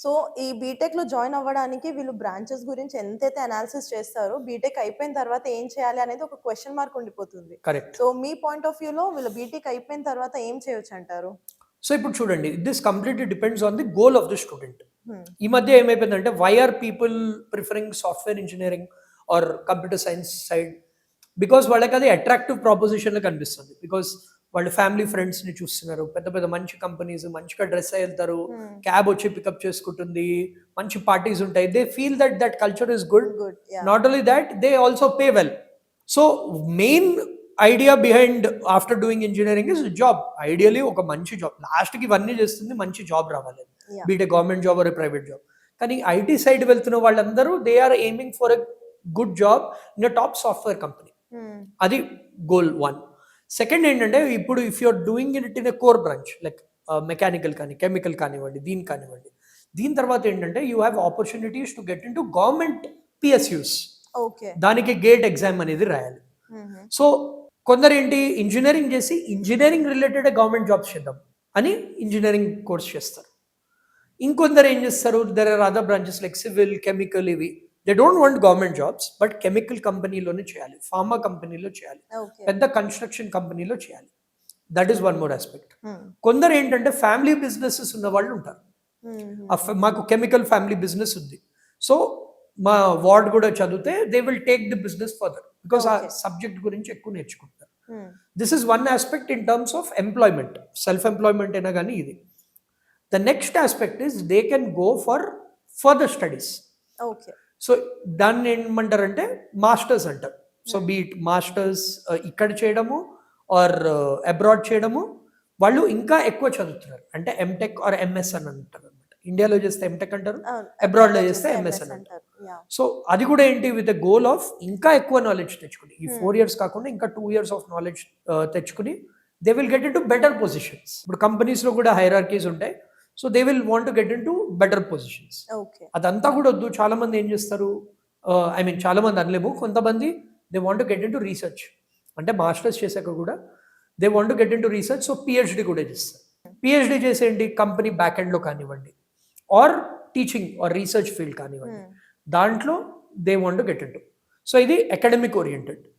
So, ఈ బీటెక్‌లో join అవ్వడానికి వీళ్ళు బ్రాంచెస్ గురించి ఎంతైతే అనాలిసిస్ చేస్తారో, బీటెక్ అయిపోయిన తర్వాత ఏం చేయాలి అనేది ఒక క్వెషన్ మార్క్ ఉండిపోతుంది. Correct. So, me point of వ్యూలో వీళ్ళు బీటెక్ అయిపోయిన తర్వాత ఏం చేయొచ్చంటారు? సో ఇప్పుడు చూడండి, this completely depends on the goal of the student. Hmm. ఈ మధ్య ఏమైపోయిందంటే, why are people preferring software engineering or computer science side? Because వాళ్ళకి అది అట్రాక్టివ్ ప్రాపోజిషన్లో కనిపిస్తుంది. బికాస్ వాళ్ళు ఫ్యామిలీ ఫ్రెండ్స్ని చూస్తున్నారు, పెద్ద పెద్ద మంచి కంపెనీస్, మంచిగా డ్రెస్ అయి వెళ్తారు, క్యాబ్ వచ్చి పికప్ చేసుకుంటుంది, మంచి పార్టీస్ ఉంటాయి. They feel that that culture is good. Good. Yeah! Not only that, they also pay well. So main idea behind after doing engineering is job. Ideally ఒక మంచి job, లాస్ట్కి ఇవన్నీ చేస్తుంది మంచి జాబ్ రావాలి, yeah! Be it government job or private job. కానీ IT side వెళ్తున్న వాళ్ళందరూ they are aiming for a good job in a top software company. అది గోల్ వన్. సెకండ్ ఏంటంటే, ఇప్పుడు if you're doing it in a core branch like mechanical కానీ chemical కానివ్వండి, దీని కానివ్వండి, దీని తర్వాత ఏంటంటే you have opportunities to get in to government PSUs. Okay. దానికి గేట్ ఎగ్జామ్ అనేది రాయాలి. సో కొందరు ఏంటి, ఇంజనీరింగ్ చేసి ఇంజనీరింగ్ రిలేటెడ్ గవర్నమెంట్ జాబ్స్ చేద్దాం అని ఇంజనీరింగ్ కోర్స్ చేస్తారు. ఇంకొందరు ఏం చేస్తారు, there are other branches like civil, chemical, ఇవి they don't want government jobs, but chemical కంపెనీలోనే చేయాలి, ఫార్మా కంపెనీలో చేయాలి, ఓకే. పెద్ద కన్స్ట్రక్షన్ కంపెనీలో చేయాలి. That is one more aspect. కొందరు ఏంటంటే ఫ్యామిలీ బిజినెసెస్ ఉన్న వాళ్ళు ఉంటారు. మాకు కెమికల్ ఫ్యామిలీ బిజినెస్ ఉంది, సో మా వార్డ్ కూడా చదివితే they will take the business further, because ఆ సబ్జెక్ట్ గురించి ఎక్కువ నేర్చుకుంటారు. This is one aspect in terms of employment, self employment అయినా కానీ ఇది. The next aspect is they can go for further studies. Okay. So దాన్ని ఏమంటారంటే మాస్టర్స్ అంటారు. సో బీట్ మాస్టర్స్ ఇక్కడ చేయడము ఆర్ అబ్రాడ్ చేయడము, వాళ్ళు ఇంకా ఎక్కువ చదువుతున్నారు. అంటే ఎంటెక్ ఆర్ ఎంఎస్ అని అంటారు అనమాట. ఇండియాలో చేస్తే ఎంటెక్ అంటారు, అబ్రాడ్లో చేస్తే ఎంఎస్ అని అంటారు. సో అది కూడా ఏంటి, విత్ ద గోల్ ఆఫ్ ఇంకా ఎక్కువ నాలెడ్జ్ తెచ్చుకుని, ఈ 4 years కాకుండా ఇంకా 2 years ఆఫ్ నాలెడ్జ్ తెచ్చుకుని they will get in to better positions. ఇప్పుడు కంపెనీస్లో కూడా హైరార్కీస్ ఉంటాయి, so they will want to get in to better positions. అదంతా కూడా వద్దు, చాలా మంది ఏం చేస్తారు, ఐ మీన్ చాలా మంది అనలేము, కొంతమంది they want to get in to research. అంటే మాస్టర్స్ చేశాక కూడా they want to get in to research, so PhD కూడా చేస్తారు. పిహెచ్డి చేసేయండి కంపెనీ బ్యాక్ ఎండ్లో కానివ్వండి, or teaching or research field కానివ్వండి, దాంట్లో they want to get in to. So ఇది అకాడమిక్ ఓరియంటెడ్.